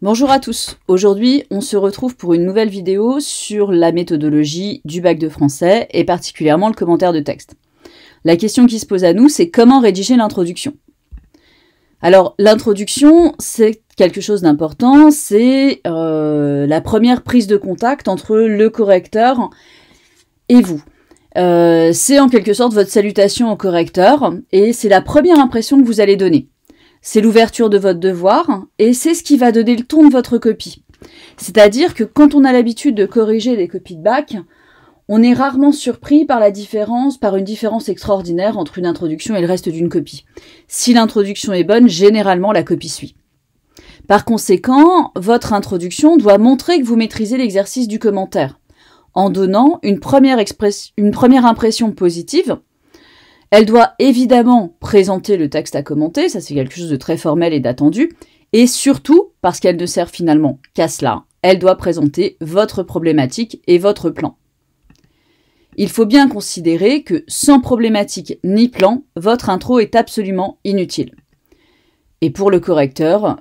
Bonjour à tous, aujourd'hui on se retrouve pour une nouvelle vidéo sur la méthodologie du bac de français et particulièrement le commentaire de texte. La question qui se pose à nous, c'est comment rédiger l'introduction. Alors l'introduction, c'est quelque chose d'important, c'est la première prise de contact entre le correcteur et vous. C'est en quelque sorte votre salutation au correcteur et c'est la première impression que vous allez donner. C'est l'ouverture de votre devoir et c'est ce qui va donner le ton de votre copie. C'est-à-dire que quand on a l'habitude de corriger des copies de bac, on est rarement surpris par une différence extraordinaire entre une introduction et le reste d'une copie. Si l'introduction est bonne, généralement la copie suit. Par conséquent, votre introduction doit montrer que vous maîtrisez l'exercice du commentaire, en donnant une première impression positive. Elle doit évidemment présenter le texte à commenter, ça c'est quelque chose de très formel et d'attendu, et surtout, parce qu'elle ne sert finalement qu'à cela, elle doit présenter votre problématique et votre plan. Il faut bien considérer que sans problématique ni plan, votre intro est absolument inutile. Et pour le correcteur,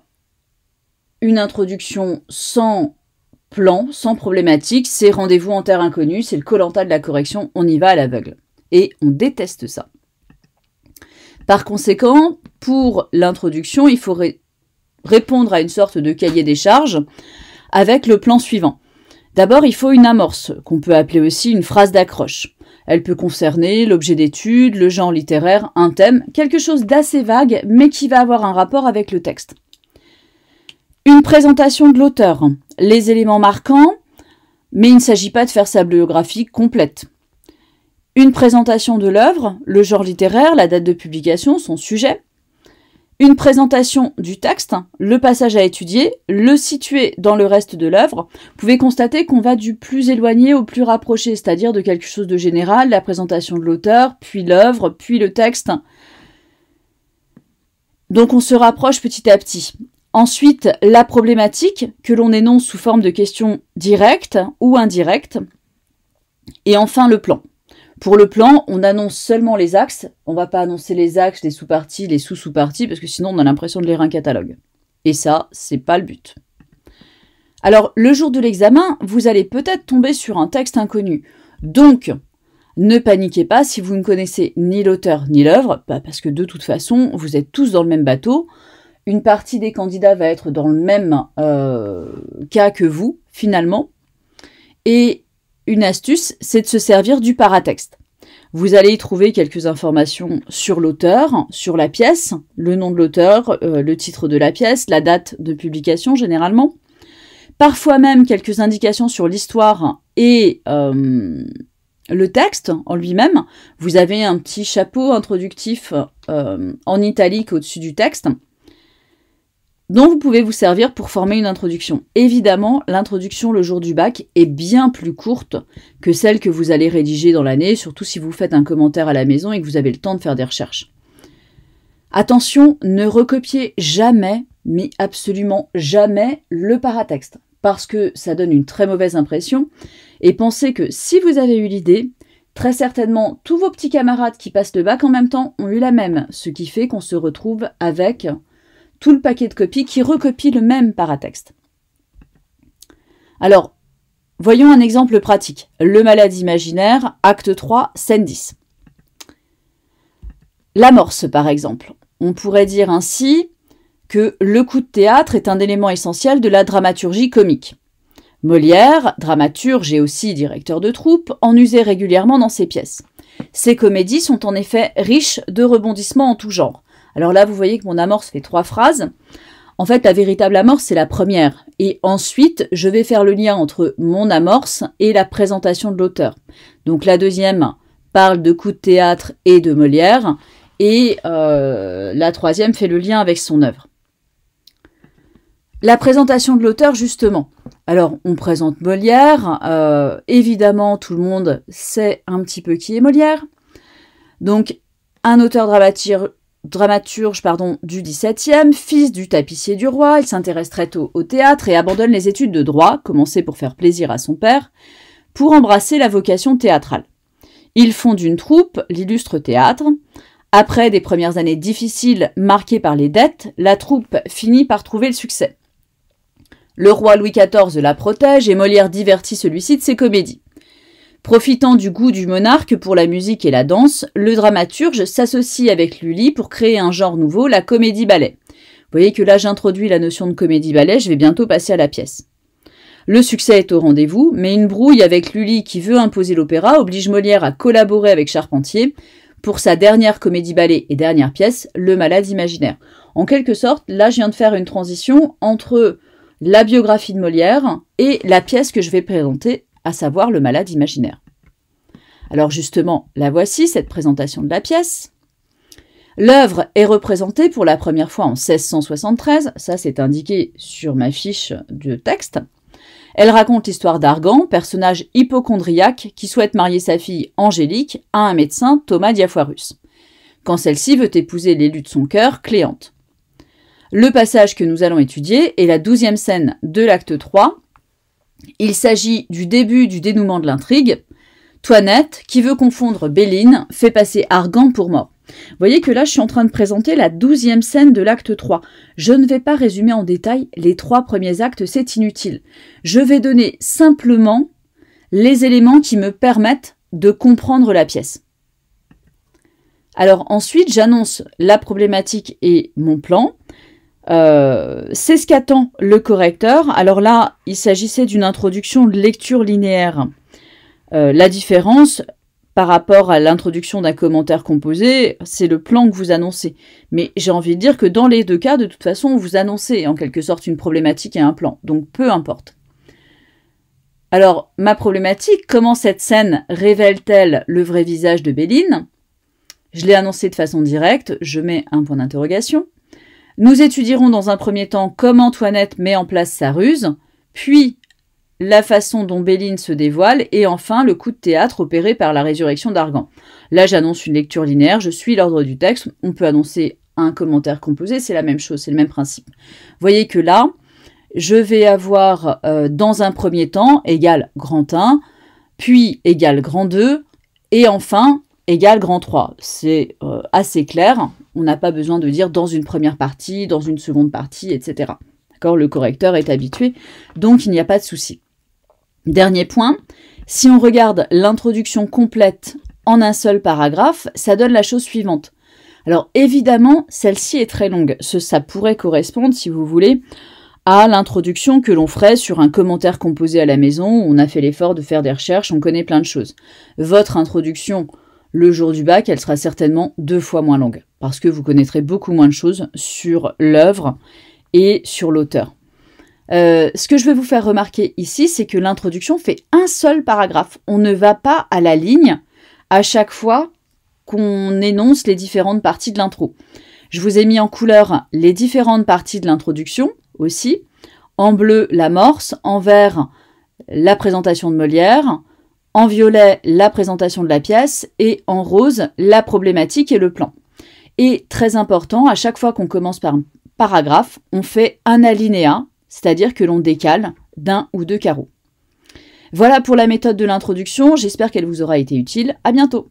une introduction sans plan, sans problématique, c'est rendez-vous en terre inconnue, c'est le Koh-Lanta de la correction, on y va à l'aveugle. Et on déteste ça. Par conséquent, pour l'introduction, il faut répondre à une sorte de cahier des charges avec le plan suivant. D'abord, il faut une amorce, qu'on peut appeler aussi une phrase d'accroche. Elle peut concerner l'objet d'étude, le genre littéraire, un thème, quelque chose d'assez vague, mais qui va avoir un rapport avec le texte. Une présentation de l'auteur, les éléments marquants, mais il ne s'agit pas de faire sa biographie complète. Une présentation de l'œuvre, le genre littéraire, la date de publication, son sujet. Une présentation du texte, le passage à étudier, le situer dans le reste de l'œuvre. Vous pouvez constater qu'on va du plus éloigné au plus rapproché, c'est-à-dire de quelque chose de général, la présentation de l'auteur, puis l'œuvre, puis le texte. Donc on se rapproche petit à petit. Ensuite, la problématique, que l'on énonce sous forme de questions directes ou indirectes. Et enfin, le plan. Pour le plan, on annonce seulement les axes. On ne va pas annoncer les axes, les sous-parties, les sous-sous-parties, parce que sinon on a l'impression de lire un catalogue. Et ça, c'est pas le but. Alors, le jour de l'examen, vous allez peut-être tomber sur un texte inconnu. Donc, ne paniquez pas si vous ne connaissez ni l'auteur ni l'œuvre, parce que de toute façon, vous êtes tous dans le même bateau. Une partie des candidats va être dans le même cas que vous, finalement. Et une astuce, c'est de se servir du paratexte. Vous allez y trouver quelques informations sur l'auteur, sur la pièce, le nom de l'auteur, le titre de la pièce, la date de publication généralement. Parfois même quelques indications sur l'histoire et le texte en lui-même. Vous avez un petit chapeau introductif en italique au-dessus du texte, dont vous pouvez vous servir pour former une introduction. Évidemment, l'introduction le jour du bac est bien plus courte que celle que vous allez rédiger dans l'année, surtout si vous faites un commentaire à la maison et que vous avez le temps de faire des recherches. Attention, ne recopiez jamais, mais absolument jamais, le paratexte, parce que ça donne une très mauvaise impression, et pensez que si vous avez eu l'idée, très certainement tous vos petits camarades qui passent le bac en même temps ont eu la même, ce qui fait qu'on se retrouve avec tout le paquet de copies qui recopie le même paratexte. Alors, voyons un exemple pratique. Le malade imaginaire, acte 3, scène 10. L'amorce, par exemple. On pourrait dire ainsi que le coup de théâtre est un élément essentiel de la dramaturgie comique. Molière, dramaturge et aussi directeur de troupe, en usait régulièrement dans ses pièces. Ces comédies sont en effet riches de rebondissements en tout genre. Alors là, vous voyez que mon amorce fait 3 phrases. En fait, la véritable amorce, c'est la première. Et ensuite, je vais faire le lien entre mon amorce et la présentation de l'auteur. Donc la deuxième parle de coup de théâtre et de Molière. Et la troisième fait le lien avec son œuvre. La présentation de l'auteur, justement. Alors, on présente Molière. Évidemment, tout le monde sait un petit peu qui est Molière. Donc, un auteur dramaturge du XVIIe, fils du tapissier du roi, il s'intéresse très tôt au théâtre et abandonne les études de droit, commencées pour faire plaisir à son père, pour embrasser la vocation théâtrale. Il fonde une troupe, l'Illustre Théâtre. Après des premières années difficiles marquées par les dettes, la troupe finit par trouver le succès. Le roi Louis XIV la protège et Molière divertit celui-ci de ses comédies. Profitant du goût du monarque pour la musique et la danse, le dramaturge s'associe avec Lully pour créer un genre nouveau, la comédie-ballet. Vous voyez que là j'introduis la notion de comédie-ballet, je vais bientôt passer à la pièce. Le succès est au rendez-vous, mais une brouille avec Lully qui veut imposer l'opéra oblige Molière à collaborer avec Charpentier pour sa dernière comédie-ballet et dernière pièce, Le Malade imaginaire. En quelque sorte, là je viens de faire une transition entre la biographie de Molière et la pièce que je vais présenter, à savoir Le Malade imaginaire. Alors justement, la voici, cette présentation de la pièce. L'œuvre est représentée pour la première fois en 1673, ça c'est indiqué sur ma fiche de texte. Elle raconte l'histoire d'Argan, personnage hypocondriaque qui souhaite marier sa fille Angélique à un médecin, Thomas Diafoirus, quand celle-ci veut épouser l'élu de son cœur, Cléante. Le passage que nous allons étudier est la 12e scène de l'acte 3. Il s'agit du début du dénouement de l'intrigue. Toinette, qui veut confondre Béline, fait passer Argan pour mort. Vous voyez que là, je suis en train de présenter la 12e scène de l'acte 3. Je ne vais pas résumer en détail les 3 premiers actes, c'est inutile. Je vais donner simplement les éléments qui me permettent de comprendre la pièce. Alors ensuite, j'annonce la problématique et mon plan. C'est ce qu'attend le correcteur. Alors là, il s'agissait d'une introduction de lecture linéaire. La différence par rapport à l'introduction d'un commentaire composé, c'est le plan que vous annoncez. Mais j'ai envie de dire que dans les 2 cas, de toute façon, vous annoncez en quelque sorte une problématique et un plan. Donc peu importe. Alors, ma problématique, comment cette scène révèle-t-elle le vrai visage de Béline? Je l'ai annoncé de façon directe, je mets un point d'interrogation. Nous étudierons dans un premier temps comment Toinette met en place sa ruse, puis la façon dont Béline se dévoile, et enfin le coup de théâtre opéré par la résurrection d'Argan. Là, j'annonce une lecture linéaire, je suis l'ordre du texte, on peut annoncer un commentaire composé, c'est la même chose, c'est le même principe. Vous voyez que là, je vais avoir dans un premier temps égal grand 1, puis égal grand 2, et enfin égal grand 3. C'est assez clair, on n'a pas besoin de dire dans une première partie, dans une seconde partie, etc. D'accord, le correcteur est habitué, donc il n'y a pas de souci. Dernier point, si on regarde l'introduction complète en un seul paragraphe, ça donne la chose suivante. Alors évidemment, celle-ci est très longue. Ça pourrait correspondre, si vous voulez, à l'introduction que l'on ferait sur un commentaire composé à la maison, où on a fait l'effort de faire des recherches, on connaît plein de choses. Votre introduction, le jour du bac, elle sera certainement 2 fois moins longue, parce que vous connaîtrez beaucoup moins de choses sur l'œuvre et sur l'auteur. Ce que je vais vous faire remarquer ici, c'est que l'introduction fait un seul paragraphe. On ne va pas à la ligne à chaque fois qu'on énonce les différentes parties de l'intro. Je vous ai mis en couleur les différentes parties de l'introduction aussi. En bleu, l'amorce. En vert, la présentation de Molière. En violet, la présentation de la pièce. Et en rose, la problématique et le plan. Et très important, à chaque fois qu'on commence par un paragraphe, on fait un alinéa, c'est-à-dire que l'on décale d'1 ou 2 carreaux. Voilà pour la méthode de l'introduction, j'espère qu'elle vous aura été utile. À bientôt.